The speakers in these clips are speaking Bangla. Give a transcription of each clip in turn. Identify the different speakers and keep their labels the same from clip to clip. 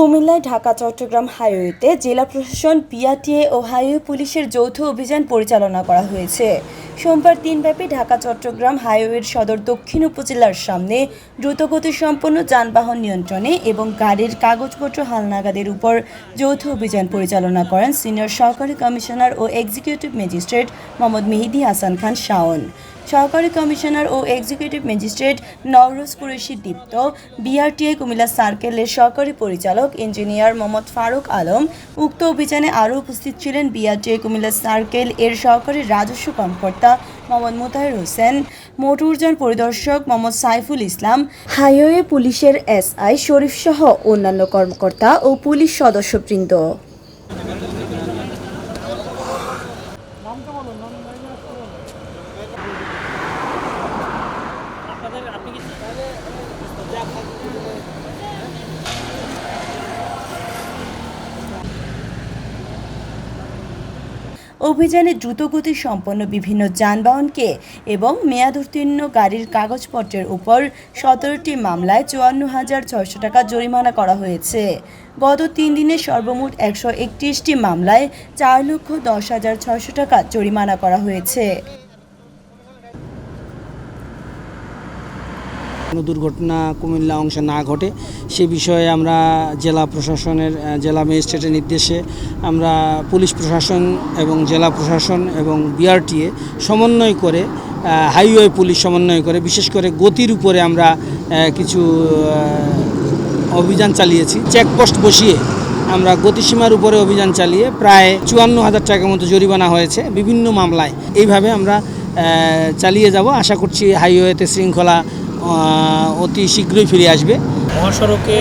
Speaker 1: কুমিল্লায় ঢাকা চট্টগ্রাম হাইওয়েতে জেলা প্রশাসন, বিআরটিএ ও হাইওয়ে পুলিশের যৌথ অভিযান পরিচালনা করা হয়েছে। সোমবার দিনব্যাপী ঢাকা চট্টগ্রাম হাইওয়ের সদর দক্ষিণ উপজেলার সামনে দ্রুতগতিসম্পন্ন যানবাহন নিয়ন্ত্রণে এবং গাড়ির কাগজপত্র হালনাগাদের উপর যৌথ অভিযান পরিচালনা করেন সিনিয়র সহকারী কমিশনার ও এক্সিকিউটিভ ম্যাজিস্ট্রেট মোহাম্মদ মেহেদী হাসান খান শাওন। সহকারী কমিশনার ও এক্সিকিউটিভ ম্যাজিস্ট্রেট নওরোজ কুরেশি দীপ্ত, বিআরটিএ কুমিল্লা সার্কেলের সহকারী পরিচালক ইঞ্জিনিয়ার মোহাম্মদ ফারুক আলম। উক্ত অভিযানে আরও উপস্থিত ছিলেন বিআরটিএ কুমিল্লা সার্কেল এর সহকারী রাজস্ব কর্মকর্তা মোহাম্মদ মোতাহের হোসেন, মোটরযান পরিদর্শক মোহাম্মদ সাইফুল ইসলাম, হাইওয়ে পুলিশের এসআই শরীফ সহ অন্যান্য কর্মকর্তা ও পুলিশ সদস্যবৃন্দ। অভিযানে দ্রুতগতি সম্পন্ন বিভিন্ন যানবাহনকে এবং মেয়াদোত্তীর্ণ গাড়ির কাগজপত্রের উপর 17টি মামলায় 54,600 টাকা জরিমানা করা হয়েছে। গত 3 দিনে সর্বমোট 131টি মামলায় 4,10,600 টাকা জরিমানা করা হয়েছে।
Speaker 2: কোনো দুর্ঘটনা কুমিল্লা অংশে না ঘটে সে বিষয়ে আমরা জেলা প্রশাসনের জেলা ম্যাজিস্ট্রেটের নির্দেশে আমরা পুলিশ প্রশাসন এবং জেলা প্রশাসন এবং বিআরটিএ সমন্বয় করে হাইওয়ে পুলিশ সমন্বয় করে বিশেষ করে গতির উপরে আমরা কিছু অভিযান চালিয়েছি। চেকপোস্ট বসিয়ে আমরা গতিসীমার উপরে অভিযান চালিয়ে প্রায় 54,000 টাকার মতো জরিমানা হয়েছে বিভিন্ন মামলায়। এইভাবে আমরা চালিয়ে যাব। আশা করছি হাইওয়েতে শৃঙ্খলা অতি শীঘ্রই ফিরে আসবে।
Speaker 3: মহাসড়কে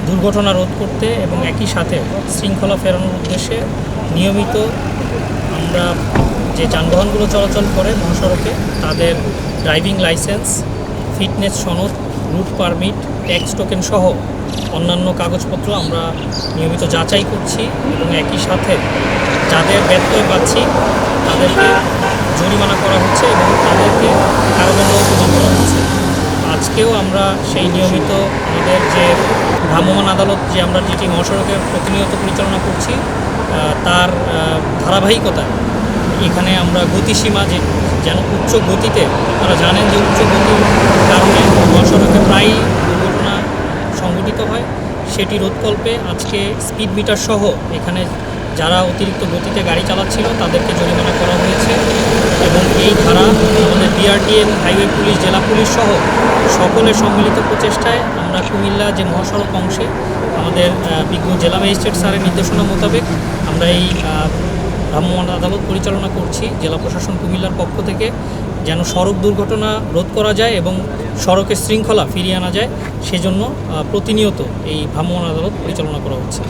Speaker 3: দুর্ঘটনা রোধ করতে এবং একই সাথে শৃঙ্খলা ফেরানোর উদ্দেশ্যে নিয়মিত আমরা যে যানবাহনগুলো চলাচল করে মহাসড়কে তাদের ড্রাইভিং লাইসেন্স, ফিটনেস সনদ, রুট পারমিট, ট্যাক্স টোকেন সহ অন্যান্য কাগজপত্র আমরা নিয়মিত যাচাই করছি এবং একই সাথে যাদের ব্যত্যয় পাচ্ছি তাদেরকে জরিমানা করা হচ্ছে এবং তাদেরকে কারাদণ্ড প্রদান করা হচ্ছে। আজকেও আমরা সেই নিয়মিত আমাদের যে ভ্রাম্যমাণ আদালত যে আমরা যেটি মহাসড়কে প্রতিনিয়ত পরিচালনা করছি তার ধারাবাহিকতা এখানে আমরা গতিসীমা যেন উচ্চ গতিতে, আপনারা জানেন যে উচ্চ গতির কারণে মহাসড়কে প্রায়ই দুর্ঘটনা সংঘটিত হয়, সেটি রোধকল্পে আজকে স্পিড মিটার সহ এখানে যারা অতিরিক্ত গতিতে গাড়ি চালাচ্ছিল তাদেরকে জরিমানা করা হয়েছে এবং এই ধারা আমাদের বিআরটিএ, হাইওয়ে পুলিশ, জেলা পুলিশ সহ সকলের সম্মিলিত প্রচেষ্টায় আমরা কুমিল্লা যে মহাসড়ক অংশে আমাদের বিজ্ঞ জেলা ম্যাজিস্ট্রেট স্যারের নির্দেশনা মোতাবেক আমরা এই ভ্রাম্যমাণ আদালত পরিচালনা করছি জেলা প্রশাসন কুমিল্লার পক্ষ থেকে, যেন সড়ক দুর্ঘটনা রোধ করা যায় এবং সড়কের শৃঙ্খলা ফিরিয়ে আনা যায়, সেজন্য প্রতিনিয়ত এই ভ্রাম্যমাণ আদালত পরিচালনা করা হচ্ছে।